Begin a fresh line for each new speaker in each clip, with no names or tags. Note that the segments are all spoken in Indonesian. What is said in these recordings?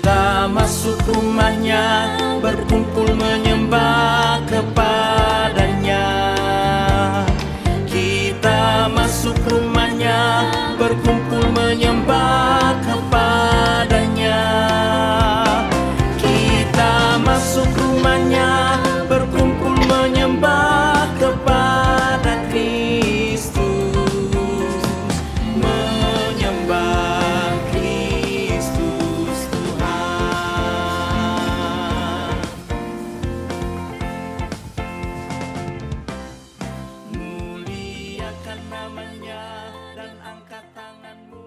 Kita masuk rumahnya, berkumpul menyembah kepadanya. Kita masuk rumahnya, berkumpul menyembah kepadanya. Kita masuk rumahnya, berkumpul menyembah kepada Kristus. Menyembah Kristus Tuhan. Muliakan namanya dan angkat tanganmu.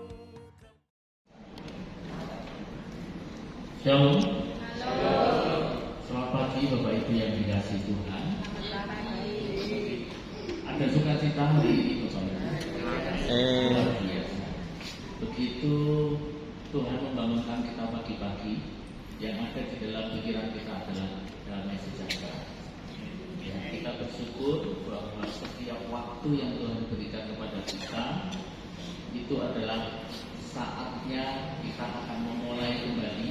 Shalom. Selamat pagi Bapak Ibu yang dikasihi Tuhan. Ada sukacita hari ini Bapak Ibu. Luar biasa. Begitu Tuhan membangunkan kita pagi-pagi, yang ada di dalam pikiran kita adalah damai sejahtera. Ya, kita bersyukur bahwa setiap waktu yang Tuhan berikan kepada kita itu adalah saatnya kita akan memulai kembali.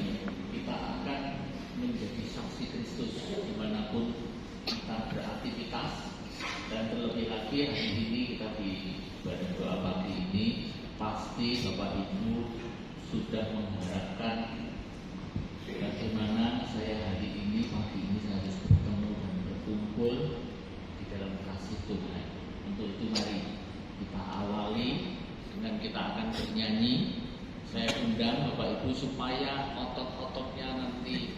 Kita akan menjadi saksi Kristus dimanapun kita beraktivitas. Dan terlebih lagi hari ini kita di ibadah doa pagi ini pasti Bapak Ibu sudah mengharapkan bagaimana saya hari ini pagi ini saya harus bertemu dan berkumpul di dalam kasih Tuhan. Untuk itu mari kita awali dengan kita akan bernyanyi. Saya undang Bapak Ibu supaya otot-ototnya nanti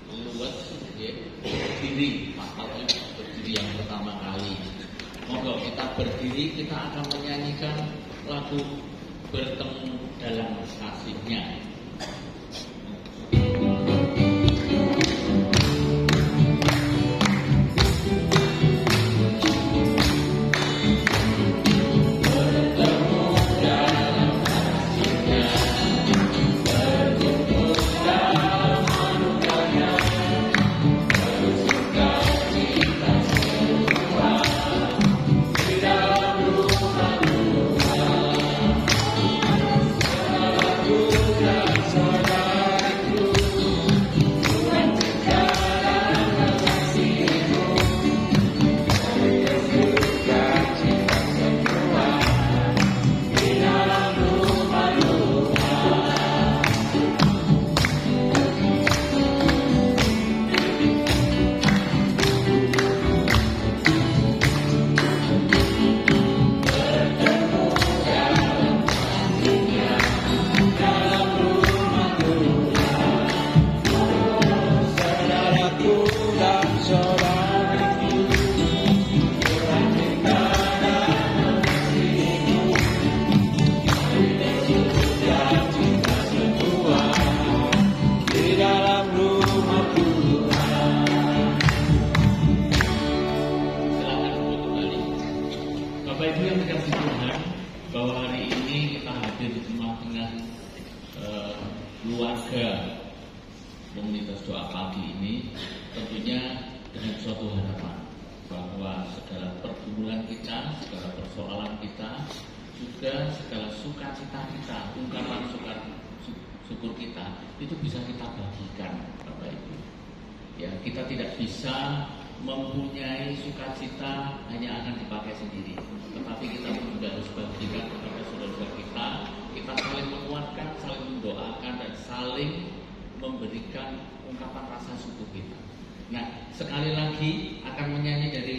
luwes, ya, berdiri, makanya berdiri yang pertama kali. Monggo kita berdiri, kita akan menyanyikan lagu Bertemu Dalam Kasih-Nya. Keluarga komunitas doa pagi ini tentunya dengan suatu harapan bahwa segala pergumulan kita, segala persoalan kita, juga segala sukacita kita, ungkapan syukur kita itu bisa kita bagikan, Bapak Ibu. Ya, kita tidak bisa mempunyai sukacita hanya akan dipakai sendiri, tetapi kita juga harus bagikan kepada saudara-saudara kita. Kita saling menguatkan, saling mendoakan, dan saling memberikan ungkapan rasa syukur kita. Nah, sekali lagi akan menyanyi dari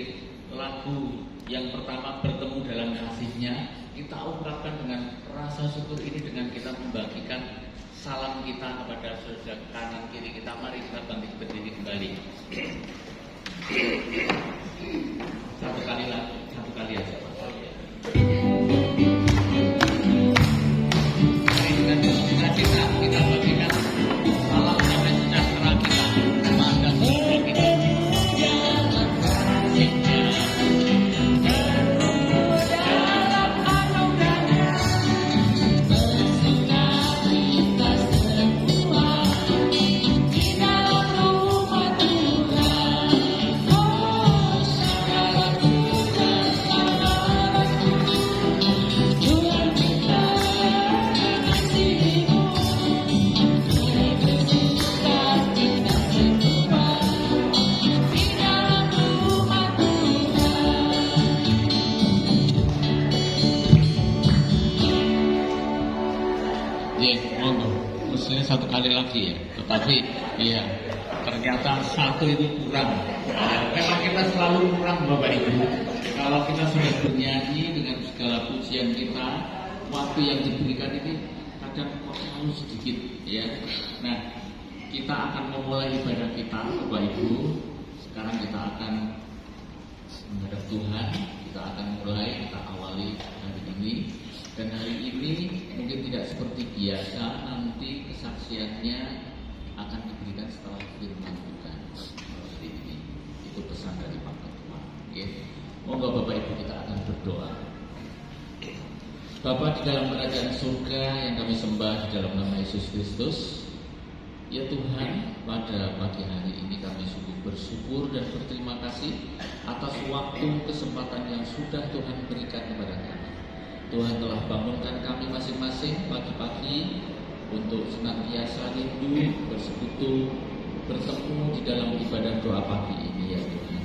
lagu yang pertama, Bertemu Dalam Kasih-Nya. Kita ungkapkan dengan rasa syukur ini dengan kita membagikan salam kita kepada saudara kanan kiri kita. Mari kita bangkit berdiri kembali. Satu kali aja. Mari dengan sukacita kita bagikan salam damai sejahtera kita kepada saudara kita.
Di dalam rumah Tuhan, oh segala
Ya, monggo. Mestinya satu kali lagi ya. Tetapi, iya, ternyata satu itu kurang. Karena kita selalu kurang, Bapak Ibu. Kalau kita sudah bernyanyi dengan segala pujian kita, waktu yang diberikan ini kadang kok terlalu sedikit, ya. Nah, kita akan memulai ibadah kita, Bapak Ibu. Sekarang kita akan menghadap Tuhan. Kita akan mulai, kita awali hari ini. Dan hari ini mungkin tidak seperti biasa, nanti kesaksiannya akan diberikan setelah firman Tuhan. Seperti ini, itu pesan dari Pak Ketua. Ya. Moga Bapak Ibu kita akan berdoa. Bapa di dalam kerajaan surga yang kami sembah di dalam nama Yesus Kristus. Ya Tuhan, pada pagi hari ini kami sungguh bersyukur dan berterima kasih atas waktu kesempatan yang sudah Tuhan berikan kepada kami. Tuhan telah bangunkan kami masing-masing pagi-pagi untuk senantiasa rindu, bersekutu, bertemu di dalam ibadah doa pagi ini ya Tuhan.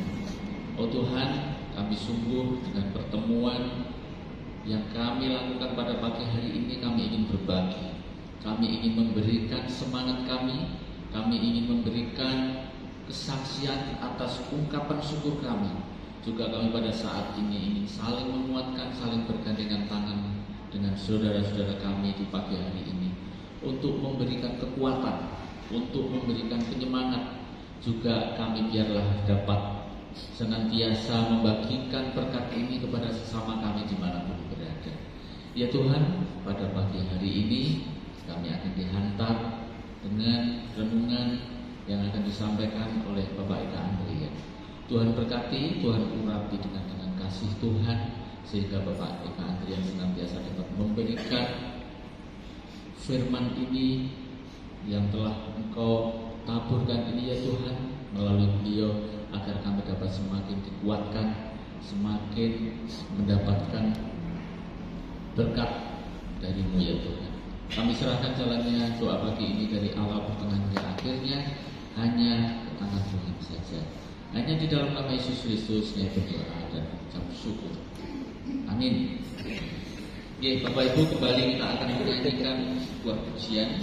Oh Tuhan, kami sungguh dengan pertemuan yang kami lakukan pada pagi hari ini kami ingin berbagi. Kami ingin memberikan semangat kami ingin memberikan kesaksian atas ungkapan syukur kami. Juga kami pada saat ini ingin saling menguatkan, saling bergandengan tangan dengan saudara-saudara kami di pagi hari ini untuk memberikan kekuatan, untuk memberikan penyemangat. Juga kami biarlah dapat senantiasa membagikan berkat ini kepada sesama kami dimanapun berada. Ya Tuhan, pada pagi hari ini kami akan dihantar dengan renungan yang akan disampaikan oleh Bapak Eka Andrian. Tuhan berkati, Tuhan urapi dengan kasih Tuhan, sehingga Bapak Eka Andrian senantiasa dapat memberikan firman ini yang telah Engkau taburkan ini ya Tuhan, melalui beliau, agar kami dapat semakin dikuatkan, semakin mendapatkan berkat dari-Mu ya Tuhan. Kami serahkan jalannya doa pagi ini dari awal, pertengahan, hingga akhirnya hanya ke tangan Tuhan saja. Hanya di dalam nama Yesus Kristus kami berdoa dan ucap syukur. Amin. Ya, Bapak Ibu, kembali kita akan menyanyikan sebuah pujian.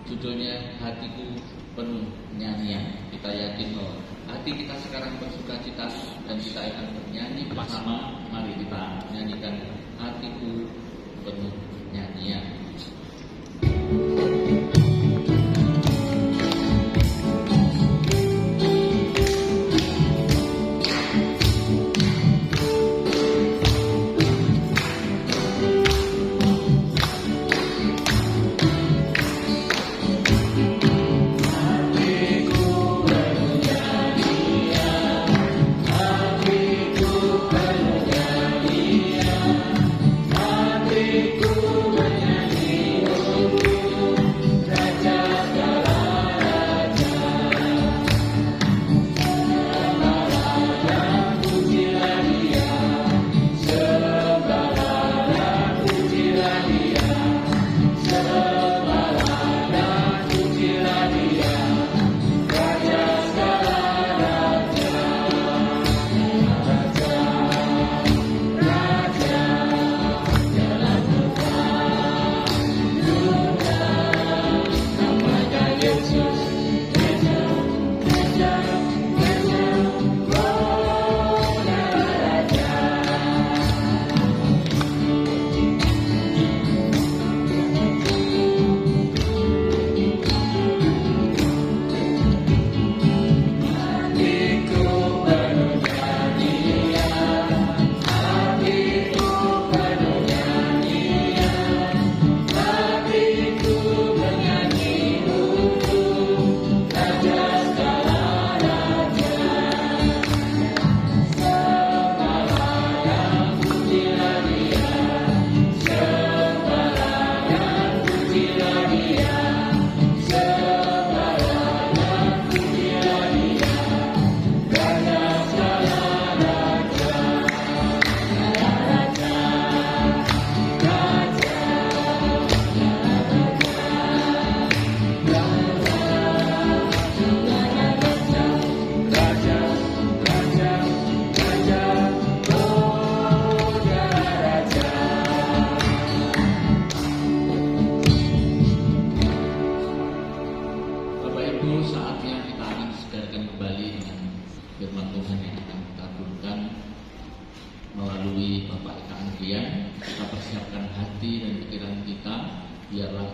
Judulnya Hatiku Penuh Nyanyian. Kita yakin bahwa hati kita sekarang bersuka cita dan kita akan bernyanyi bersama. Mari kita nyanyikan Hatiku Penuh Nyanyian.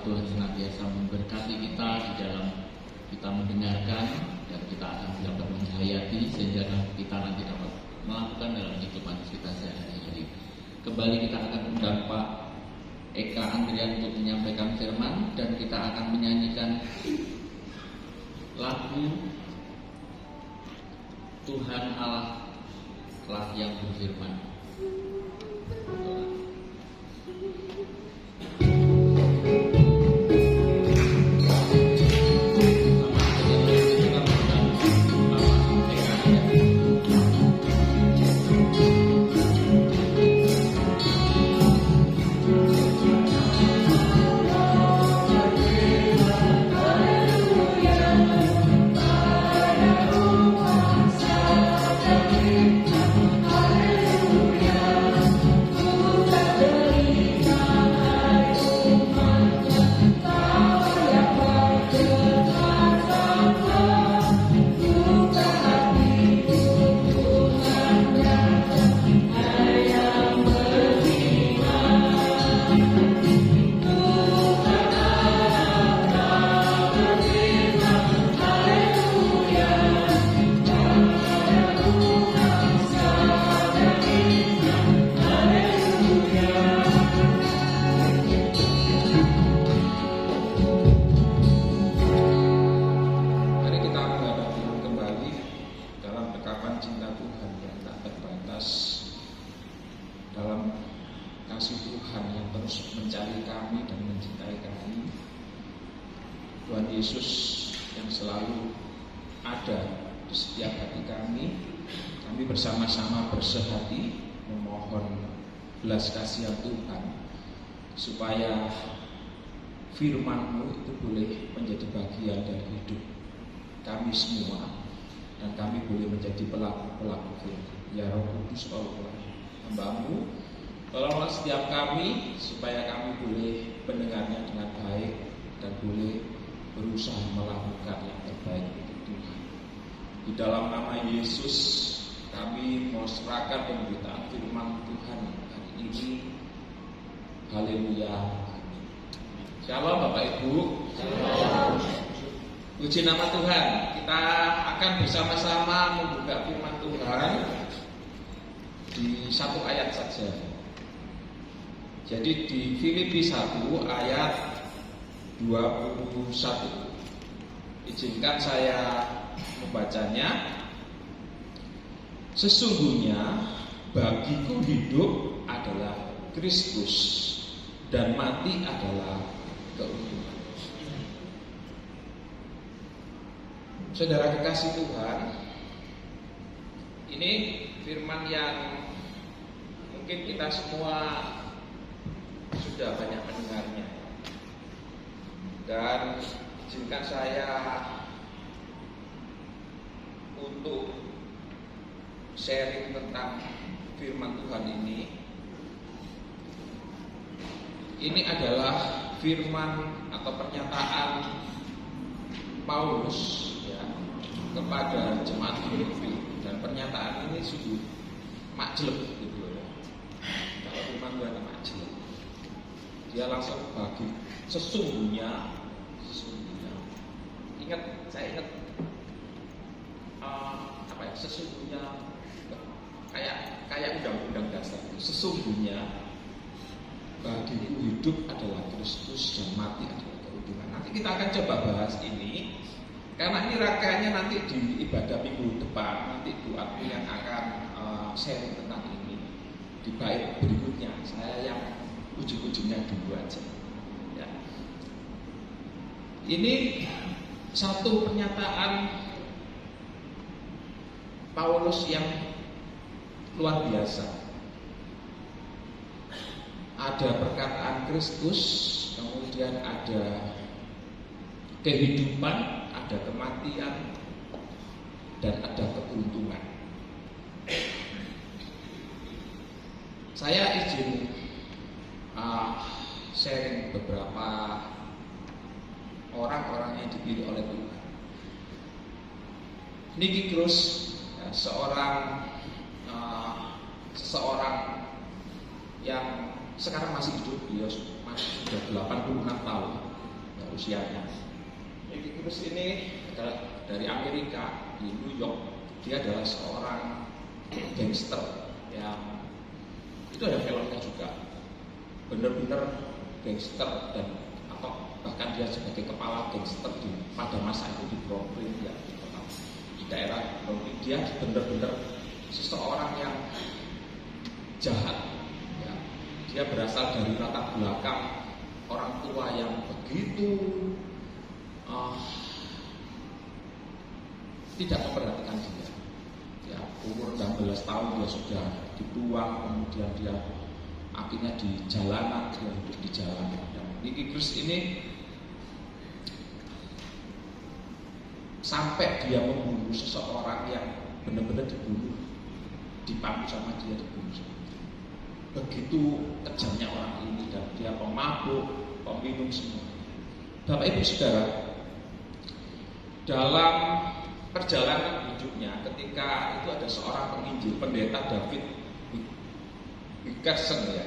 Tuhan senantiasa memberkati kita di dalam kita mendengarkan, dan kita akan dapat menghayati sehingga kita nanti dapat melakukan dalam kehidupan kita sehari-hari. Kembali kita akan undang Pak Eka Andrian untuk menyampaikan firman, dan kita akan menyanyikan lagu Tuhan Allah lah yang berfirman.
Tuhan Yesus yang selalu ada di setiap hati kami bersama-sama bersehati memohon belas kasihan Tuhan supaya firman-Mu itu boleh menjadi bagian dari hidup kami semua, dan kami boleh menjadi pelaku-pelaku firman. Ya Roh Kudus, Allah hamba-Mu, tolonglah setiap kami supaya kami boleh mendengarnya dengan baik dan boleh berusaha melakukan yang terbaik untuk Tuhan. Di dalam nama Yesus kami mau serahkan pemberitaan firman Tuhan hari ini. Haleluya. Shalom Bapak Ibu. Shalom. Puji nama Tuhan. Kita akan bersama-sama membuka firman Tuhan di satu ayat saja. Jadi di Filipi 1 ayat 21. Izinkan saya membacanya. Sesungguhnya bagiku hidup adalah Kristus dan mati adalah keuntungan. Saudara kekasih Tuhan, ini firman yang mungkin kita semua sudah banyak mendengarnya. Dan izinkan saya untuk sharing tentang firman Tuhan ini. Ini adalah firman atau pernyataan Paulus ya, kepada jemaat Filipi, dan pernyataan ini sungguh majleb gitu ya. Kalau firman Tuhan majleb, dia langsung bagi sesungguhnya. Saya ingat sesungguhnya kayak undang-undang dasar. Sesungguhnya bagiku hidup adalah Kristus dan mati adalah keuntungan. Nanti kita akan coba bahas ini, karena ini rangkaiannya nanti di ibadah minggu depan. Nanti Bu Admi yang akan sharing tentang ini di bait berikutnya. Saya yang ujung-ujungnya dulu aja. Ya. Ini satu pernyataan Paulus yang luar biasa. Ada perkataan Kristus, kemudian ada kehidupan, ada kematian, dan ada keuntungan. Saya izin sharing beberapa orang-orang yang dipilih oleh Tuhan. Nicky Cruz, ya, seseorang yang sekarang masih hidup, dia masih sudah 86 tahun. usianya. Nicky Cruz ini adalah dari Amerika, di New York. Dia adalah seorang gangster yang itu ada filmnya juga, benar-benar gangster dan atau bahkan dia sebagai kepala gangster pada masa itu di Brooklyn ya, di daerah Brooklyn. Dia benar-benar seseorang yang jahat ya. Dia berasal dari latar belakang orang tua yang begitu tidak memperhatikan dia. Ya, umur 16 tahun dia sudah dibuang, kemudian dia akhirnya di jalanan, dia hidup di jalanan. Dan Nicky Cruz ini sampai dia membunuh seseorang yang benar-benar dibunuh, dipandu sama dia, dibunuh. Begitu kejamnya orang ini, dan dia pemabuk, peminum semua. Bapak Ibu Saudara, dalam perjalanan hidupnya ketika itu ada seorang penginjil, pendeta David Wilkerson ya.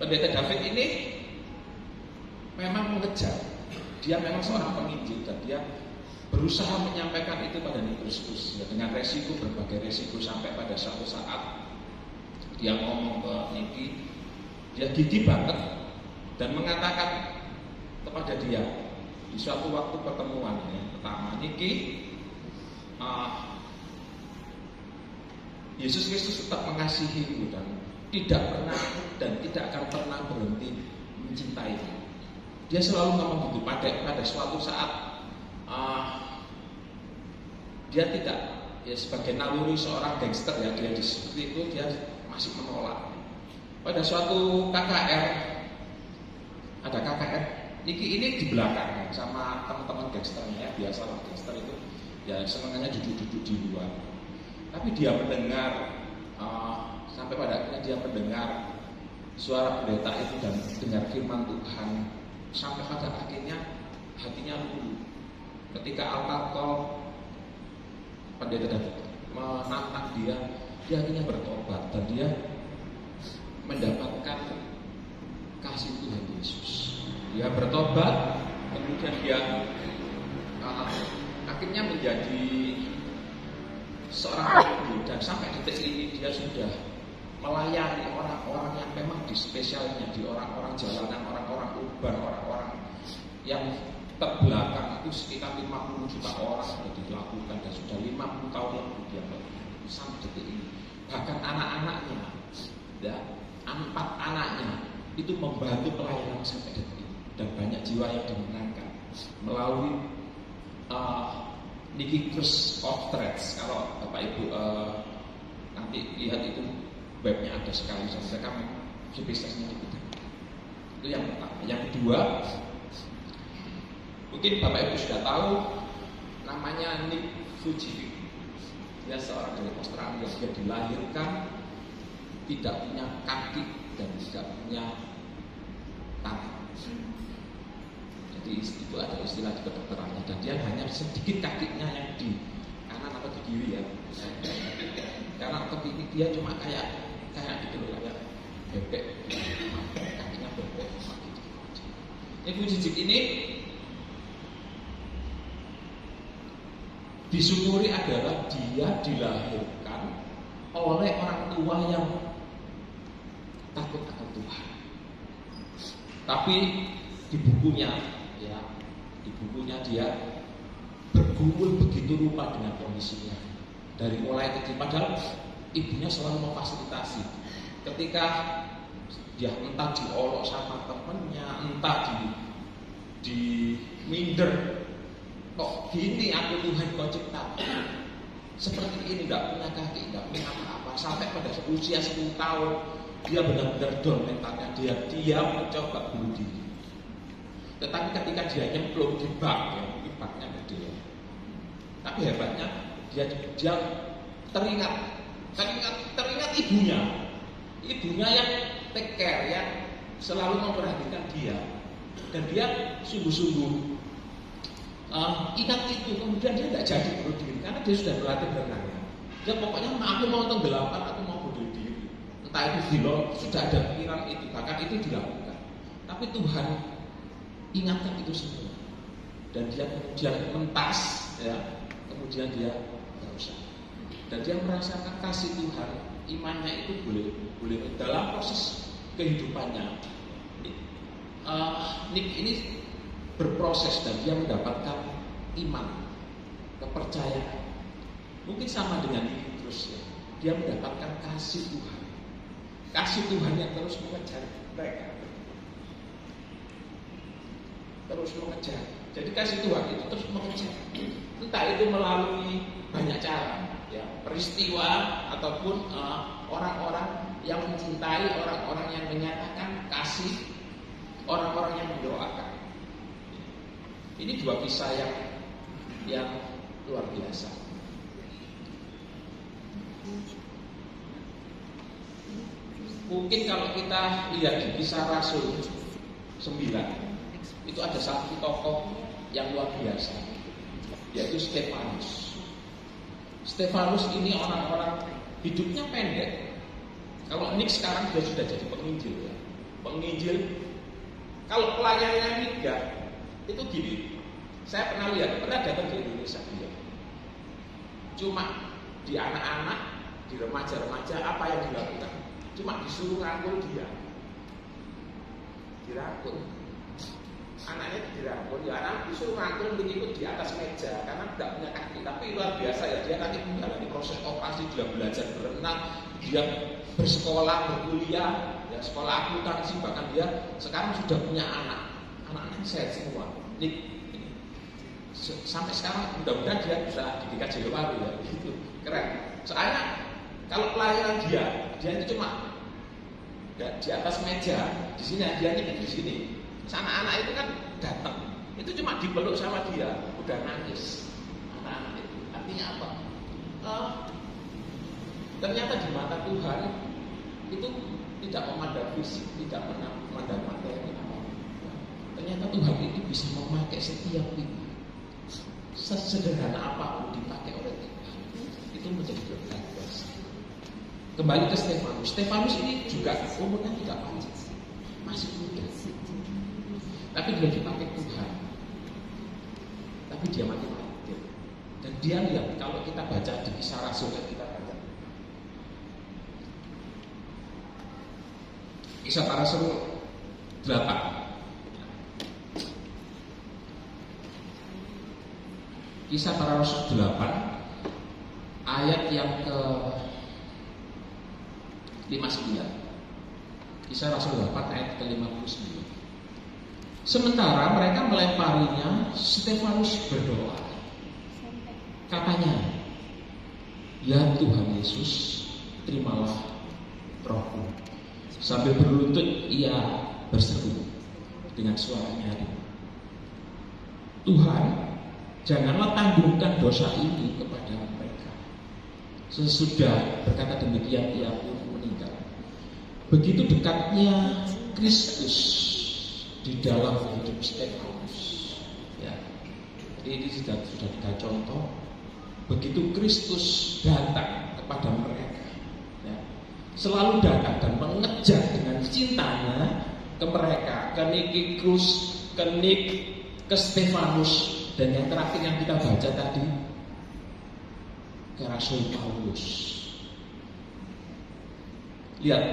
Pendeta David ini memang mengejar, dia memang seorang penginjil dan dia berusaha menyampaikan itu pada Nicky Cruz ya, dengan resiko, berbagai resiko, sampai pada suatu saat dia ngomong ke Nicky, dia gigih banget dan mengatakan kepada dia di suatu waktu pertemuan yang pertama, Nicky, Yesus Kristus tetap mengasihimu dan tidak pernah dan tidak akan pernah berhenti mencintaimu. Dia selalu ngomong gitu. Pada suatu saat dia tidak ya, sebagai naluri seorang gangster ya, dia seperti itu, dia masih menolak. Pada suatu KKR, ada KKR, Nicky ini di belakang sama teman-teman gangsternya, biasalah gangster itu ya senangnya duduk-duduk di luar. Tapi dia mendengar sampai pada akhirnya dia mendengar suara pendeta itu dan dengar firman Tuhan. Sampai pada akhirnya hatinya luluh. Ketika altar call, pendeta David menantang dia akhirnya bertobat dan dia mendapatkan kasih Tuhan Yesus. Dia bertobat, kemudian dia akhirnya menjadi seorang guru, dan sampai detik ini dia sudah melayani orang-orang yang memang di spesialnya, di orang-orang jalanan, orang-orang urban, orang-orang yang terbelakang. Itu sekitar 50 juta orang sudah dilakukan dan sudah 50 tahun yang dia melayani sampai detik ini. Bahkan anak-anaknya ya, 4 anaknya itu membantu pelayanan sampai detik ini, dan banyak jiwa yang dimenangkan melalui Nicky Cruz of Threads. Kalau Bapak Ibu nanti lihat itu webnya ada sekali, saya kami spesiesnya di bidang itu yang pertama. Yang kedua, mungkin Bapak Ibu sudah tahu namanya Nick Fuji. Dia seorang dari Australia. Dia dilahirkan tidak punya kaki dan tidak punya tangan. Jadi itu ada istilah di kedokterannya, dan dia hanya sedikit kakinya yang di kanan atau di kiri ya. Karena atau kiri dia cuma kayak gitu loh, kayak bebek, kakinya bebek cuma gitu. Ibu Jijik ini disyukuri adalah dia dilahirkan oleh orang tua yang takut akan Tuhan. Tapi di bukunya dia bergumul begitu rupa dengan kondisinya dari mulai kecil, padahal ibunya selalu memfasilitasi. Ketika dia entah diolok sama temennya, entah di minder, kok gini aku Tuhan kau cipta seperti ini, tidak punya kaki, tidak punya apa-apa. Sampai pada usia 10 tahun dia benar-benar down mentalnya, dia mencoba bunuh diri. Tetapi ketika dia nyemplung di bak, ya mungkin baknya gede ya, tapi hebatnya dia teringat ibunya yang take care, yang selalu memperhatikan dia, dan dia sungguh-sungguh ingat itu. Kemudian dia tidak jadi bunuh diri karena dia sudah berlatih berenang. Dia pokoknya aku mau tenggelapan, aku mau bunuh diri. Entah itu gila, sudah ada pikiran itu, bahkan itu dilakukan. Tapi Tuhan ingatkan itu semua. Dan dia kemudian mentas, ya, kemudian dia berusaha. Dan dia merasakan kasih Tuhan, imannya itu boleh dalam proses kehidupannya. Nick ini berproses dan dia mendapatkan iman, kepercayaan. Mungkin sama dengan ini terus, ya. Dia mendapatkan kasih Tuhan. Kasih Tuhan yang terus mengejar mereka. Terus mengejar. Jadi kasih Tuhan itu terus mengejar. Entah itu melalui banyak cara, ya, peristiwa ataupun orang-orang yang mencintai, orang-orang yang menyatakan kasih, orang-orang yang mendoakan. Ini dua kisah yang luar biasa. Mungkin kalau kita lihat di Kisah Rasul 9, itu ada satu tokoh yang luar biasa, yaitu Stefanus. Stefanus ini orang-orang hidupnya pendek. Kalau Nick sekarang sudah jadi penginjil, ya. Penginjil. Kalau pelayanannya enggak, itu gini. Saya pernah datang di Indonesia, ya. Cuma di anak-anak, di remaja-remaja, apa yang dilakukan? Cuma disuruh rangkul dia, dirangkul. Anaknya dirangkul, ya anak disuruh rangkul mengikut di atas meja karena tidak punya kaki. Tapi luar biasa, ya, dia nanti menjalani proses operasi, dia belajar berenang, dia bersekolah, berkuliah, ya, sekolah akuntansi, bahkan dia sekarang sudah punya anak-anaknya sehat semua. Ini sampai sekarang mudah-mudahan dia bisa di GKJ Waru, ya, gitu, keren. Soalnya kalau pelayanan dia itu cuma di atas meja, di sini dia ini di sini. Anak-anak itu kan datang, itu cuma dipeluk sama dia, udah nangis. Anak-anak itu artinya apa? Ternyata di mata Tuhan itu tidak memandang fisik, tidak memandang materi. Ternyata Tuhan itu bisa memakai setiap itu. Sesederhana apapun dipakai oleh Tuhan, itu menjadi berkat. Kembali ke Stefanus. Stefanus ini juga umurnya tidak panjang, masih muda. Tapi dia dipakai Tuhan. Tapi dia mati. Dan dia lihat, kalau kita baca di Kisah Rasul, kita baca Kisah Para Rasul 8. Kisah Para Rasul 8 ayat yang ke 59. Kisah Rasul 8 ayat ke 59. Sementara mereka melemparinya, Stefanus berdoa. Katanya, "Ya Tuhan Yesus, terimalah rohku." Sambil berlutut ia berseru dengan suara nyaring, "Tuhan, janganlah tanggungan dosa ini kepada mereka." Sesudah berkata demikian, ia pun meninggal. Begitu dekatnya Kristus di dalam hidup Stefanus, ya. Jadi ini sudah kita contoh. Begitu Kristus datang kepada mereka, ya, selalu datang dan mengejar dengan cintanya ke mereka, ke Nikikus, ke Stefanus, dan yang terakhir yang kita baca tadi, ke Rasul Paulus. Lihat,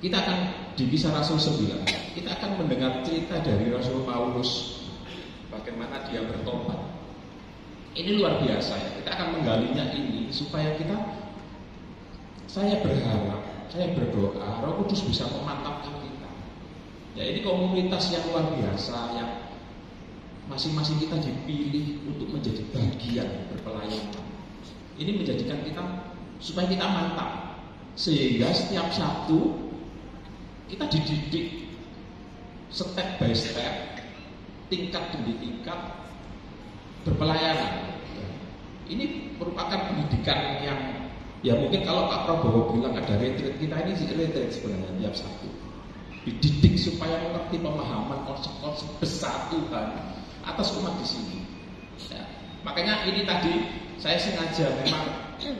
kita akan di Kisah Rasul 9, kita akan mendengar cerita dari Rasul Paulus, bagaimana dia bertobat. Ini luar biasa, ya. Kita akan menggalinya ini supaya saya berharap, saya berdoa, Roh Kudus bisa memantapkan kita. Ya, ini komunitas yang luar biasa, yang masing-masing kita dipilih untuk menjadi bagian berpelayanan. Ini menjadikan kita supaya kita mantap, sehingga setiap Sabtu kita dididik step by step, tingkat demi tingkat berpelayanan. Ini merupakan pendidikan yang, ya mungkin kalau Pak Prabowo bilang ada retreat, kita ini retreat sebenarnya tiap Sabtu. Dididik supaya mengerti pemahaman konsep-konsep besar Tuhan atas umat di sini. Ya, makanya ini tadi saya sengaja memang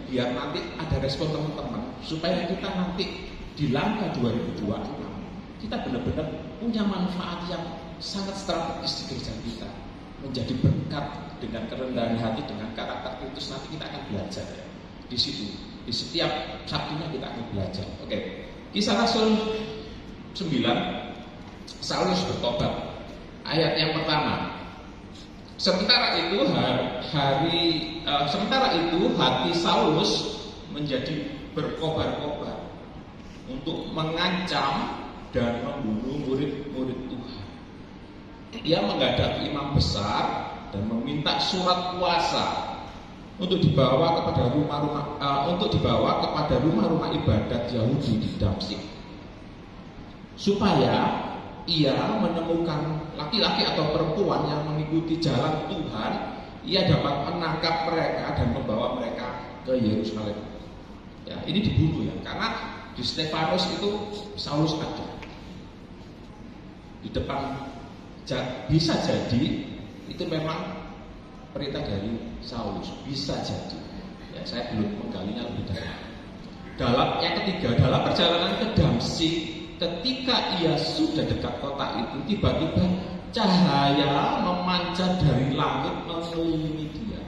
biar nanti ada respon teman-teman, supaya kita nanti di langkah 2026 kita benar-benar punya manfaat yang sangat strategis di gereja kita, menjadi berkat dengan kerendahan hati, dengan karakter Kristus. Nanti kita akan belajar ya. Di situ, di setiap Sabtunya kita akan belajar. Oke. Kisah Rasul 9, Saulus bertobat. Ayat yang pertama. Sementara itu hati Saulus menjadi berkobar-kobar untuk mengancam dan membunuh murid-murid Tuhan. Ia menghadapi imam besar dan meminta surat kuasa untuk dibawa kepada rumah-rumah ibadat Yahudi di Damsyik, supaya ia menemukan laki-laki atau perempuan yang mengikuti jalan Tuhan. Ia dapat menangkap mereka dan membawa mereka ke Yerusalem. Ya, ini dibunuh ya, karena di Stefanus itu Saulus ada di depan. Bisa jadi itu memang perintah dari Saulus, bisa jadi. Ya, saya belum menggalinya lebih dalam. Yang ketiga, dalam perjalanan ke Damsyik, ketika ia sudah dekat kota itu, tiba-tiba cahaya memancar dari langit mengelilingi dia.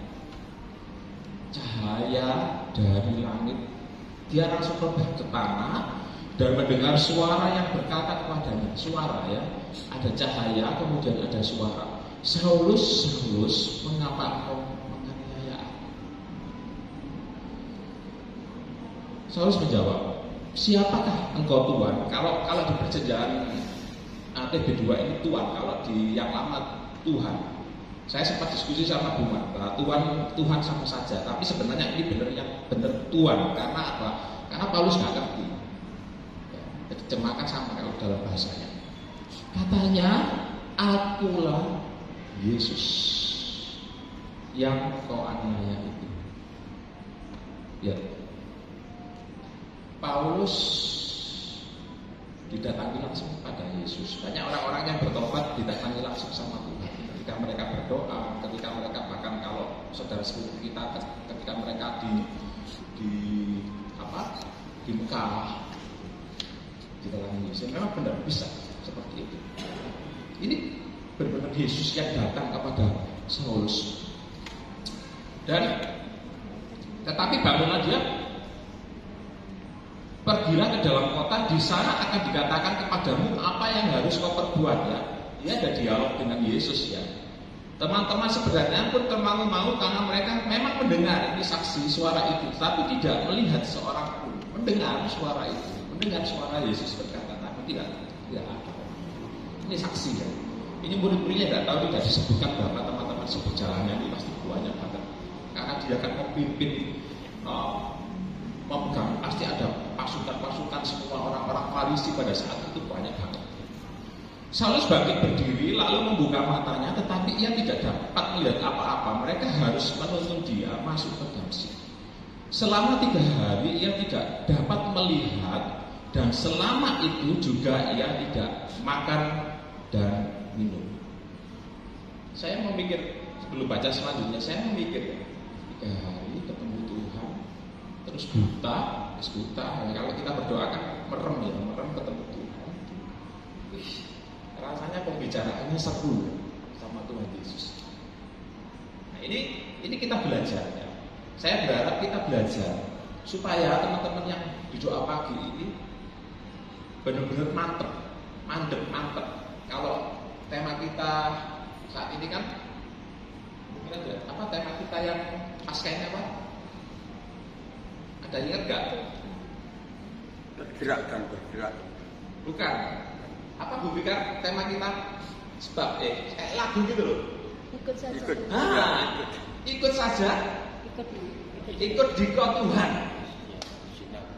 Cahaya dari langit. Dia langsung rebah ke tanah dan mendengar suara yang berkata kepadanya. Suara ya, ada cahaya, kemudian ada suara. Saulus, Saulus, mengapa engkau menganiaya aku? Saulus menjawab, siapakah engkau Tuhan? Kalau di perjanjian TB2 ini Tuhan, kalau di yang lama Tuhan. Saya sempat diskusi sama Bu Marta, Tuhan sama saja, tapi sebenarnya ini benar Tuhan. Karena apa? Karena Paulus nggak ngerti. Ya, diterjemahkan sama kalau dalam bahasanya. Katanya, akulah Yesus yang kau aniaya itu. Ya, Paulus didatangi langsung pada Yesus. Banyak orang-orang yang bertobat didatangi langsung sama Tuhan. Ketika mereka berdoa, ketika mereka bahkan kalau saudara sepupu kita, ketika mereka di Mekah didatangi Yesus, memang benar bisa seperti itu. Ini benar-benar Yesus yang datang kepada Saulus. Tetapi bangunlah dia, pergilah ke dalam kota, di sana akan dikatakan kepadamu apa yang harus kau perbuat ya. Dia ada dialog dengan Yesus ya. Teman-teman sebenarnya pun termangu-mangu karena mereka memang mendengar ini saksi suara itu, tapi tidak melihat seorang pun. Mendengar suara itu, mendengar suara Yesus berkata, tapi tidak ada. Ini saksi ya. Ini murid-muridnya tidak tahu, tidak disebutkan berapa teman-teman seperjalannya, ini pasti banyak banget. Karena dia akan memimpin, memegang, pasti ada pasukan-pasukan semua orang-orang Farisi pada saat itu banyak banget. Saulus bangkit berdiri lalu membuka matanya, tetapi ia tidak dapat melihat apa-apa. Mereka harus menuntun dia masuk ke Damsyik. Selama 3 hari ia tidak dapat melihat, dan selama itu juga ia tidak makan dan minum. Saya memikir, sebelum baca selanjutnya, saya memikir 3 hari ketemu Tuhan, terus buta. Ya, kalau kita berdoa kan merem ketemu Tuhan. Rasanya pembicaraannya seru sama Tuhan Yesus. Nah, ini kita belajar ya. Saya berharap kita belajar supaya teman-teman yang di doa pagi ini benar-benar mantep. Kalau tema kita saat ini kan mungkin ada apa tema kita yang pascanya apa? Ada ingat nggak?
Bergerak dan bergerak.
Bukan. Apa Bu Fikar tema kita? Sebab kayak lagu gitu loh.
Ikut saja.
Ikut saja. Ikut diko Tuhan.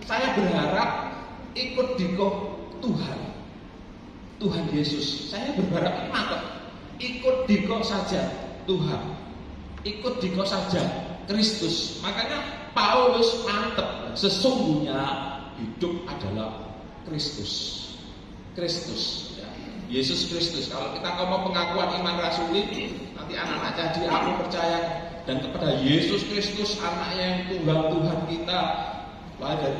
Saya berharap ikut diko Tuhan Yesus. Saya berharap ini mantap. Ikut diko saja Tuhan. Ikut diko saja Kristus. Makanya Paulus mantap. Sesungguhnya hidup adalah Kristus ya. Yesus Kristus. Kalau kita ngomong pengakuan iman rasuli, nanti anak-anak jadi aku percaya dan kepada Yesus Kristus, anaknya yang tunggal Tuhan kita, lahir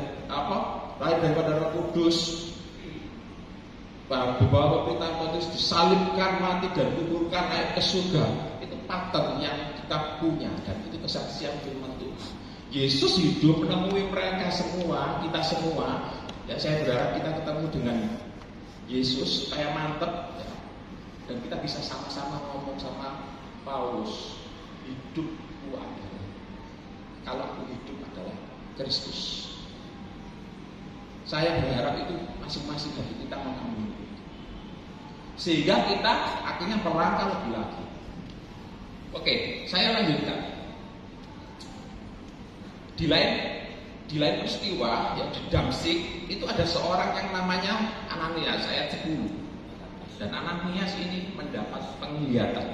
daripada Roh Kudus, bahwa pemerintahan Pontius disalibkan, mati dan kuburkan naik ke surga. Itu pattern yang kita punya dan itu kesaksian firman Tuhan. Yesus hidup menemui mereka semua, kita semua. Ya, saya berharap kita ketemu dengan Yesus supaya mantep ya. Dan kita bisa sama-sama ngomong sama Paulus, hidupku adalah, kalau aku hidup adalah Kristus. Saya berharap itu masing-masing dari kita mengambil itu, sehingga kita akhirnya melangkah lebih lagi. Oke, saya lanjutkan. Di lain peristiwa ya, di Damsyik itu ada seorang yang namanya Ananias, ayat 10. Dan Ananias ini mendapat penglihatan.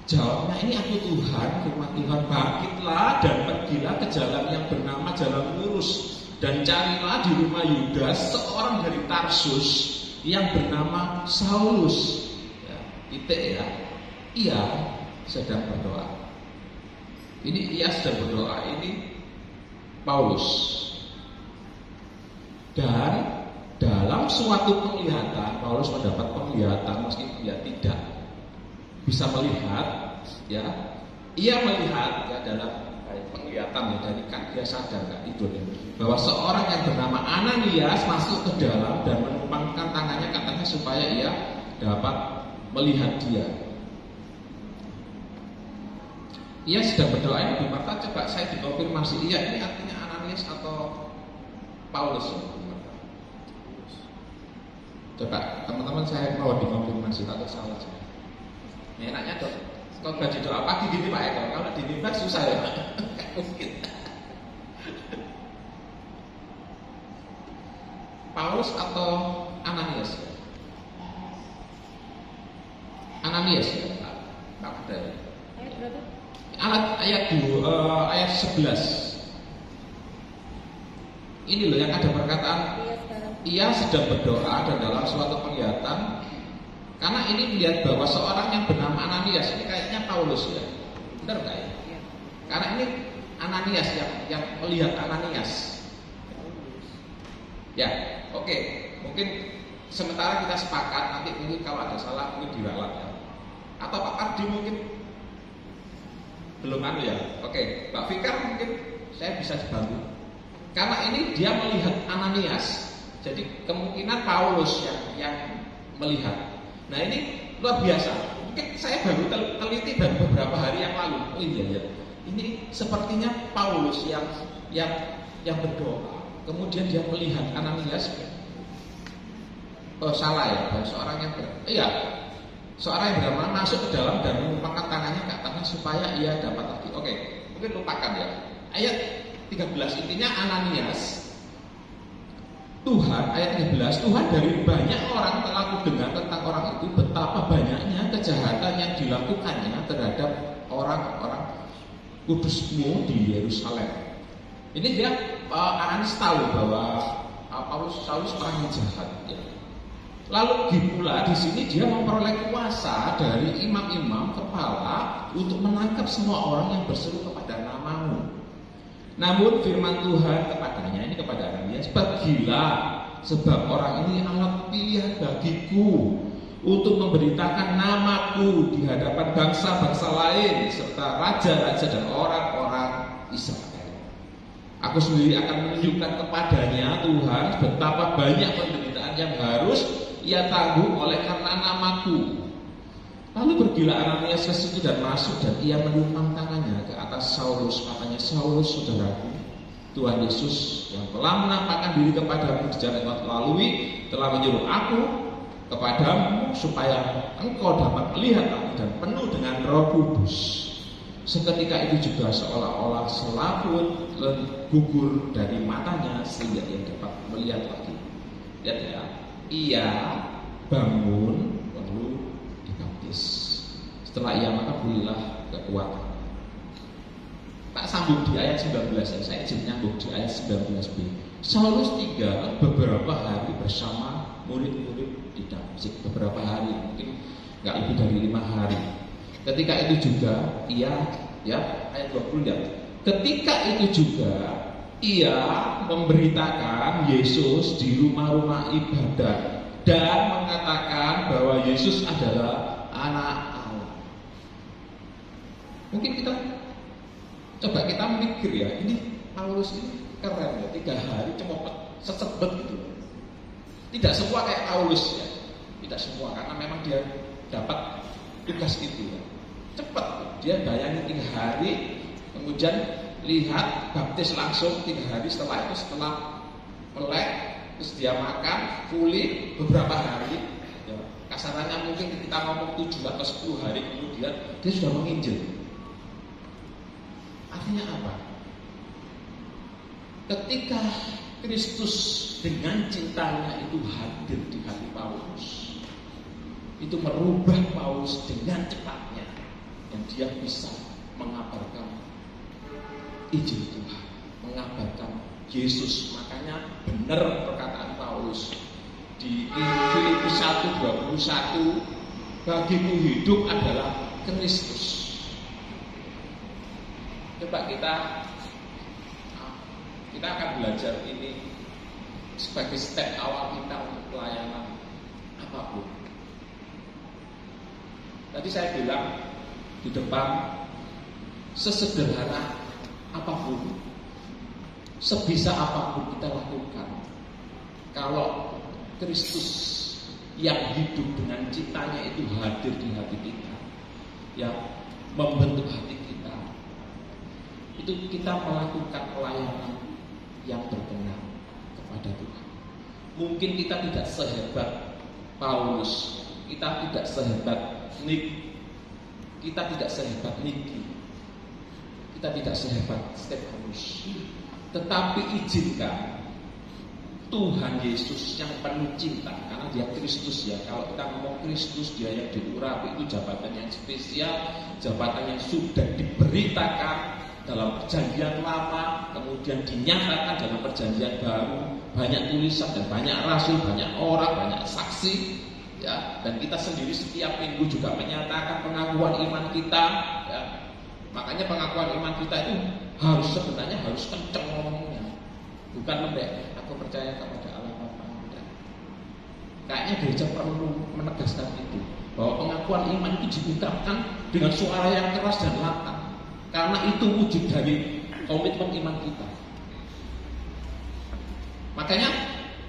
Jawabnya, ini aku Tuhan, firman Tuhan, bangkitlah dan pergilah ke jalan yang bernama Jalan Lurus, dan carilah di rumah Yudas seorang dari Tarsus yang bernama Saulus. Ya, titik ya. Ia sedang berdoa. Ini ia sedang berdoa, ini Paulus. Dan dalam suatu penglihatan, Paulus mendapat penglihatan meskipun dia tidak bisa melihat, ya, ia melihat ya dalam penglihatan ya, dari kan dia sadar kan itu ya, bahwa seorang yang bernama Ananias masuk ke dalam dan menumpangkan tangannya katanya supaya ia dapat melihat dia. Ia sedang berdoa, ini Marta, coba saya dikonfirmasi, iya ini artinya Ananias atau Paulus ya? Coba teman-teman saya mau dikonfirmasi atau salah saya. Ini enaknya dok, kalau gaji doa pagi gini Pak Eko, kalau di mimbar susah ya Pak. Mungkin. Paulus atau Ananias? Ananias ya Pak. Tak ada ya.
Ayat berapa?
Ayat 11. Ini loh yang ada perkataan ia sedang berdoa dan dalam suatu penglihatan. Karena ini melihat bahwa seorang yang bernama Ananias, ini kayaknya Paulus ya, benar nggak ya?
Ya.
Karena ini Ananias yang melihat Ananias. Ya, oke. Mungkin sementara kita sepakat, nanti mungkin kalau ada salah mungkin diralat ya. Atau Pak Ardi mungkin belum anu ya. Oke, Pak Fikar mungkin saya bisa bantu. Karena ini dia melihat Ananias, jadi kemungkinan Paulus yang melihat. Nah ini luar biasa. Mungkin saya baru teliti baru beberapa hari yang lalu. Oh iya ya. Ini sepertinya Paulus yang berdoa. Kemudian dia melihat Ananias. Oh salah ya. Seorang yang seorang yang bernama masuk ke dalam dan menumpangkan tangannya ke atasnya supaya ia dapat lagi. Oke, mungkin lupakan ya. Ayat 13 intinya Ananias. Tuhan, ayat 13, Tuhan dari banyak orang telah kudengar tentang orang itu betapa banyaknya kejahatan yang dilakukannya terhadap orang-orang kudusmu di Yerusalem. Ini dia Ananias tahu bahwa Saulus orang yang jahat. Ya. Lalu pula di sini dia memperoleh kuasa dari imam-imam kepala untuk menangkap semua orang yang berseru kepada namamu. Namun firman Tuhan kepadanya, ini kepada Ananias, pergilah sebab orang ini alat pilihan bagiku untuk memberitakan namaku di hadapan bangsa-bangsa lain serta raja-raja dan orang-orang Israel. Aku sendiri akan menunjukkan kepadanya Tuhan betapa banyak penderitaan yang harus ia tanggung oleh karena namaku. Lalu pergilah Ananias ke situ dan masuk dan ia menumpang tangannya ke atas Saulus. Katanya, Saulus saudaraku, Tuhan Yesus yang telah menampakkan diri kepadamu di jalan yang telah lalui telah menyuruh aku kepadamu supaya engkau dapat melihat lagi dan penuh dengan Roh Kudus. Seketika itu juga seolah-olah selaput gugur dari matanya sehingga ia dapat melihat lagi. Lihat ya, ia bangun lalu dibaptis. Setelah ia maka pulihlah kekuatan. Tak sambung di ayat 19 ya, saya izin nyambung di ayat 19b. Saulus tinggal beberapa hari bersama murid-murid di Damsyik. Beberapa hari, mungkin nggak lebih dari 5 hari. Ketika itu juga ia, ya ayat 20 ya. Ketika itu juga ia memberitakan Yesus di rumah-rumah ibadat dan mengatakan bahwa Yesus adalah anak Allah. Mungkin coba kita mikir ya, ini Paulus ini keren ya, 3 hari cuma sesebet gitu. Tidak semua kayak Paulus ya, tidak semua, karena memang dia dapat tugas itu ya. Cepat, dia bayangin 3 hari, kemudian lihat baptis langsung 3 hari setelah itu, setelah melek, terus dia makan, pulih beberapa hari ya. Kasarannya mungkin kita ngomong 7 atau 10 hari kemudian dia sudah menginjil. Artinya apa? Ketika Kristus dengan cintanya itu hadir di hati Paulus, itu merubah Paulus dengan cepatnya, dan dia bisa mengabarkan Injil Tuhan, mengabarkan Yesus. Makanya benar perkataan Paulus di Filipi 1:21, bagiku hidup adalah Kristus. Coba kita akan belajar ini sebagai step awal kita untuk pelayanan apapun. Tadi saya bilang di depan, sesederhana apapun, sebisa apapun kita lakukan, kalau Kristus yang hidup dengan cintanya itu hadir di hati kita, yang membentuk hati kita, itu kita melakukan pelayanan yang berkenan kepada Tuhan. Mungkin kita tidak sehebat Paulus, kita tidak sehebat Nick, kita tidak sehebat Niki, kita tidak sehebat Stefanus, tetapi izinkan Tuhan Yesus yang penuh cinta, karena dia Kristus ya. Kalau kita ngomong Kristus, dia yang diurapi, itu jabatan yang spesial, jabatan yang sudah diberitakan dalam perjanjian lama, kemudian dinyatakan dalam perjanjian baru. Banyak tulisan dan banyak rasul, banyak orang, banyak saksi ya. Dan kita sendiri setiap minggu juga menyatakan pengakuan iman kita ya. Makanya pengakuan iman kita itu sebenarnya harus kenceng ngomongnya, bukan lembek aku percaya kepada Allah Bapa. Kayaknya gereja perlu menegaskan itu, bahwa pengakuan iman itu diungkapkan dengan suara yang keras dan lantang, karena itu wujud dari komitmen iman kita. Makanya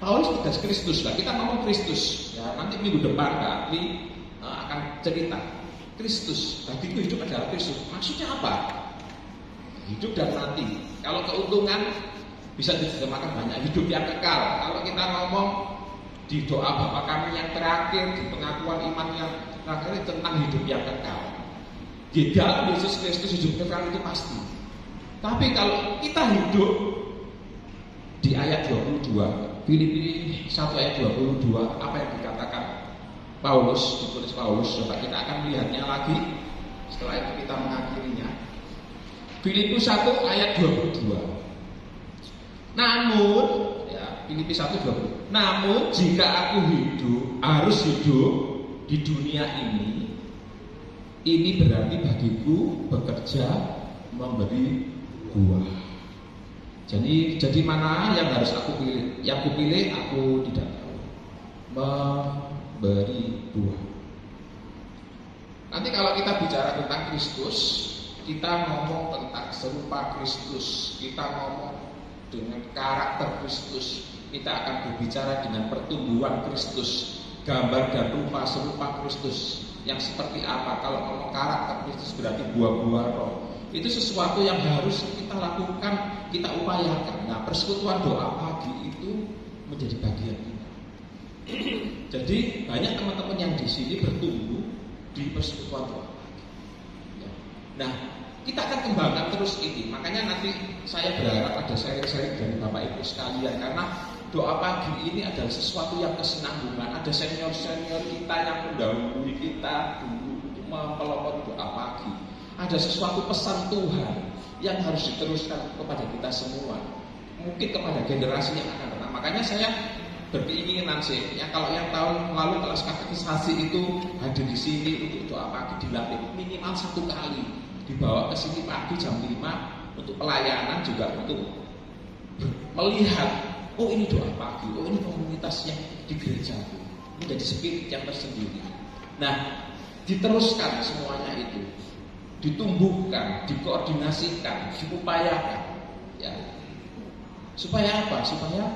Paulus tegas Kristus lah. Kita ngomong Kristus ya, nanti minggu depan Kak Akli akan cerita Kristus. Bagiku hidup adalah Kristus. Maksudnya apa? Hidup dan mati. Kalau keuntungan bisa diterjemahkan banyak, hidup yang kekal. Kalau kita ngomong di doa Bapa kami yang terakhir, di pengakuan iman yang terakhir, tentang hidup yang kekal. Di dalam Yesus Kristus hidup kekal itu pasti. Tapi kalau kita hidup di ayat 22, Filipi 1 ayat 22, apa yang dikatakan Paulus, ditulis Paulus, coba kita akan melihatnya lagi setelah itu kita mengakhirinya. Filipi 1 ayat 22. Namun, ya, Filipi 1:20. Namun jika aku harus hidup di dunia ini berarti bagiku bekerja memberi buah. Jadi mana yang harus aku pilih? Yang aku pilih aku tidak tahu. Memberi buah. Nanti kalau kita bicara tentang Kristus, kita ngomong tentang serupa Kristus, kita ngomong dengan karakter Kristus, kita akan berbicara dengan pertumbuhan Kristus, gambar dan rupa serupa Kristus yang seperti apa. Kalau ngomong karakter Kristus berarti buah-buah roh. Itu sesuatu yang harus kita lakukan, kita upayakan. Nah, persekutuan doa pagi itu menjadi bagian kita. Jadi banyak teman-teman yang di sini bertumbuh di persekutuan doa pagi. Ya. Nah, kita akan kembangkan terus ini. Makanya nanti saya berharap ada sharing-sharing dari Bapak Ibu sekalian, karena doa pagi ini adalah sesuatu yang kesinambungan. Ada senior-senior kita yang mendahului kita dulu untuk mempelopori doa pagi. Ada sesuatu pesan Tuhan yang harus diteruskan kepada kita semua, mungkin kepada generasi yang akan datang. Makanya saya berkeinginan sih, ya kalau yang tahun lalu kelas katekisasi itu hadir di sini untuk doa pagi dilatih minimal 1 kali, dibawa ke sini pagi jam 5 untuk pelayanan juga untuk melihat, oh ini doa pagi, oh ini komunitasnya di gerejaku, menjadi spirit yang tersendiri. Nah, diteruskan semuanya itu, ditumbuhkan, dikoordinasikan, diupayakan, ya. Supaya apa? Supaya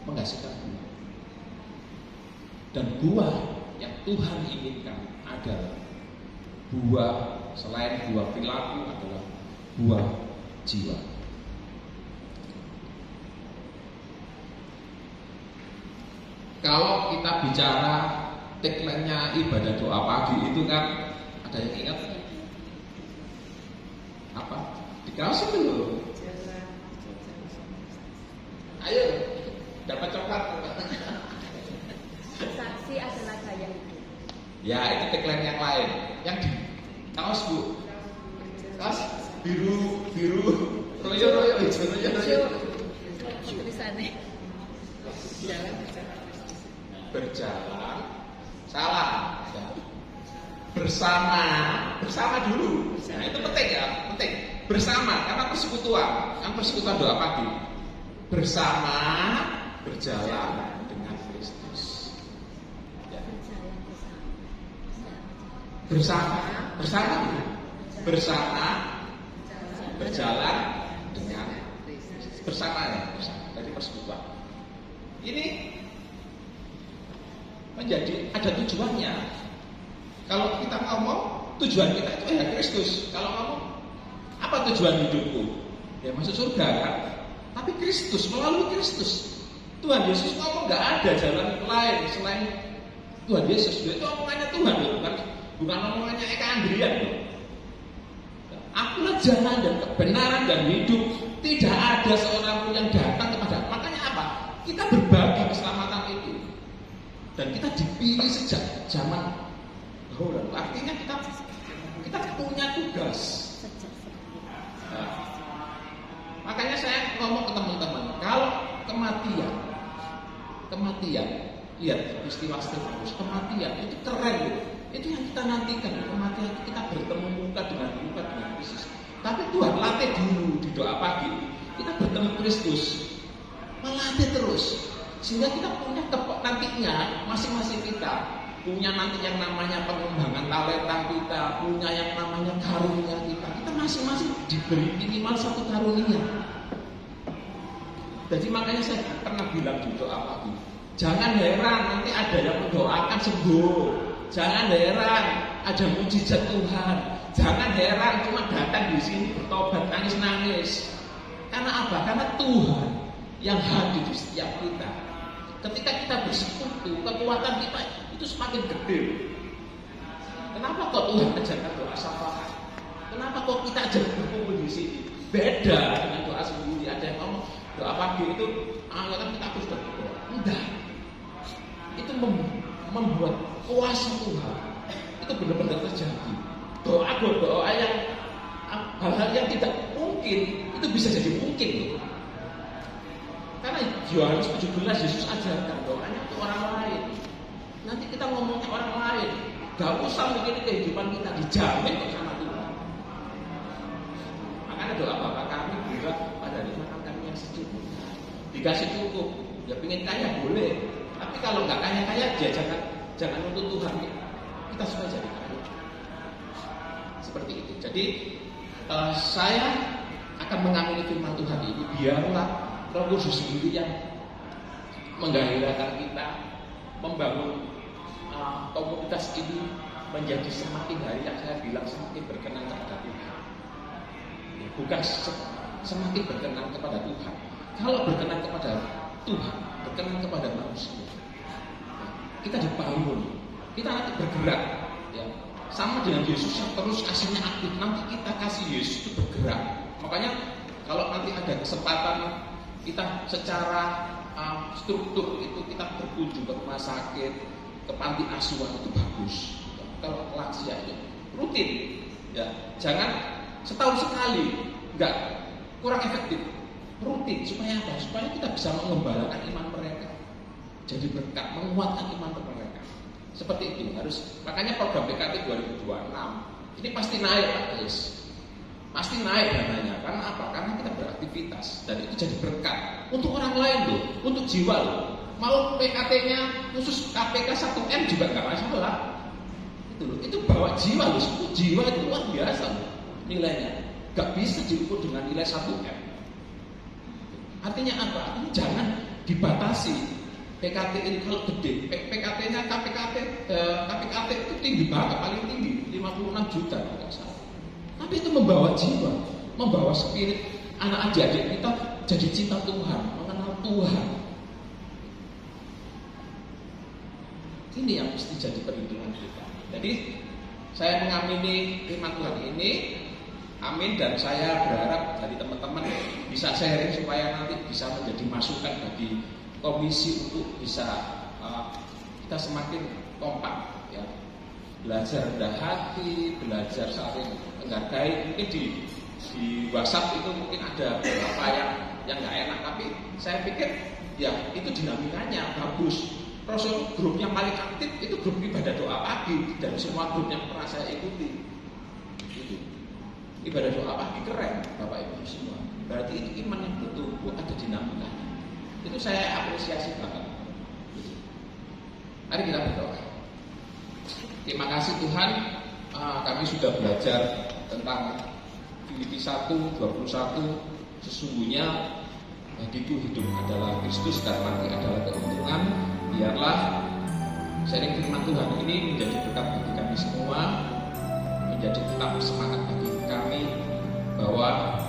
menghasilkan buah. Dan buah yang Tuhan inginkan adalah buah selain buah perilaku adalah buah jiwa. Kalau kita bicara tagline-nya ibadah doa pagi itu kan, ada yang ingat? Apa? Di kaos itu loh. Ayo, dapat coklat.
Saksi adalah gaya hidup.
Ya, itu tagline yang lain. Yang di kaos Bu, kaos biru, royo, hijau.
Tulisannya
Berjalan, salah. Ya. Bersama dulu. Nah, itu penting ya, penting. Bersama, karena persekutuan, kan persekutuan doa pagi. Bersama, berjalan dengan Kristus. Ya. Bersama, berjalan dengan bersama ya, bersama dari persekutuan. Ini menjadi ada tujuannya. Kalau kita ngomong tujuan kita itu ya Kristus. Kalau ngomong apa tujuan hidupku? Ya masuk surga kan. Tapi Kristus, melalui Kristus. Tuhan Yesus ngomong nggak ada jalan lain selain Tuhan Yesus. Itu omongannya Tuhan loh, bukan omongannya Eka Andrian loh. Akulah jalan dan kebenaran dan hidup. Tidak ada seorang pun yang datang kepada. Makanya apa? Kita berbagi keselamatan itu. Dan kita dipilih sejak zaman dahulu. Artinya kita punya tugas. Nah, makanya saya ngomong ke teman-teman, kalau kematian, lihat peristiwa Stefanus, kematian itu keren loh. Itu yang kita nantikan, kematian itu kita bertemu muka dengan Kristus. Tapi Tuhan latih dulu di doa pagi, kita bertemu Kristus, melatih terus, sehingga kita punya nantinya masing-masing kita punya nanti yang namanya pengembangan talenta kita, punya yang namanya karunia kita. Kita masing-masing diberi minimal satu karunia. Jadi makanya saya pernah bilang di doa pagi, jangan heran nanti ada yang mendoakan sembuh. Jangan heran ada mujizat Tuhan. Jangan heran cuma datang di sini bertobat nangis-nangis. Karena apa? Karena Tuhan yang hadir di setiap kita. Ketika kita bersekutu, kekuatan kita itu semakin gede. Kenapa kok Tuhan ajarkan doa syafaat? Kenapa kok kita ajar berkumpul di sini? Beda dengan doa sendiri. Ada yang ngomong doa pagi itu, kan kita harus berdoa. Enggak. Itu membuat kuasa Tuhan itu benar-benar terjadi. Doa yang hal-hal yang tidak mungkin itu bisa jadi mungkin loh. Karena Yohanes 17 Yesus ajarkan doanya untuk orang lain. Nanti kita ngomongnya orang lain, gak usah mikirin kehidupan kita, dijamin kok sama Tuhan. Makanya doa Bapa kami bilang pada hari makan kami yang secukupnya. Dikasih cukup, ya pengen kaya boleh. Tapi kalau nggak kaya-kaya dia jangan nuntut Tuhan. Kita supaya jadi kaya. Seperti itu. Jadi saya akan mengamini firman Tuhan ini. Biarlah Roh Kudus sendiri yang menggairahkan kita membangun komunitas ini menjadi semakin hari yang saya bilang semakin berkenan kepada Tuhan. Bukan semakin berkenan kepada Tuhan. Kalau berkenan kepada Tuhan, berkenan kepada manusia, kita dibangun, kita nanti bergerak, ya. Sama dengan Yesus yang terus kasihnya aktif, nanti kita kasih Yesus itu bergerak. Makanya kalau nanti ada kesempatan kita secara struktur itu kita berkunjung ke rumah sakit, ke panti asuhan itu bagus. Kalau lansia itu rutin, ya jangan setahun sekali, nggak kurang efektif. Rutin supaya apa? Supaya kita bisa mengembalakan iman mereka, jadi berkat, menguatkan iman mereka. Seperti itu harus. Makanya program PKT 2026 ini pasti naik Pak Yes. pasti naik dananya. Karena apa? Karena kita beraktivitas dan itu jadi berkat untuk orang lain loh, untuk jiwa loh. Mau PKT-nya khusus KPK 1M juga nggak masalah. Itu loh, itu bawa jiwa loh. Jiwa itu luar biasa loh nilainya. Gak bisa diukur dengan nilai 1M. Artinya apa? Artinya jangan dibatasi. PKT ini kalau gede, PKT-nya KPKT itu tinggi banget, paling tinggi 56 juta kalau salah. Tapi itu membawa jiwa, membawa spirit anak adik-adik kita jadi cinta Tuhan, mengenal Tuhan. Ini yang mesti jadi perhitungan kita. Jadi saya mengamini firman Tuhan ini, amin, dan saya berharap dari teman-teman bisa sharing supaya nanti bisa menjadi masukan bagi komisi untuk bisa kita semakin kompak ya, belajar rendah hati, belajar saling menghargai. Mungkin di WhatsApp itu mungkin ada beberapa yang nggak enak, tapi saya pikir ya itu dinamikanya bagus. Proses grup yang paling aktif itu grup ibadah doa pagi dan semua grup yang pernah saya ikuti itu ibadah doa pagi keren Bapak Ibu semua. Berarti itu iman yang betul ada dinamikanya. Itu saya apresiasi banget. Mari kita berdoa. Terima kasih Tuhan, kami sudah belajar tentang Filipi 1:21. Sesungguhnya bagiku hidup adalah Kristus dan mati adalah keuntungan. Biarlah sharing firman Tuhan ini menjadi berkat bagi kami semua, menjadi tetap semangat bagi kami bahwa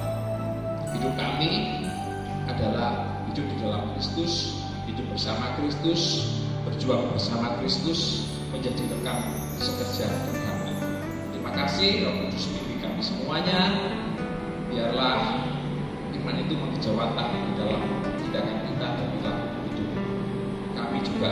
hidup kami adalah hidup di dalam Kristus, hidup bersama Kristus, berjuang bersama Kristus, menjadi rekan sekerja Tuhan. Terima kasih Roh Kudus pimpin kami semuanya. Biarlah firman itu mengejawantah di dalam tindakan kita dan perilaku hidup kami juga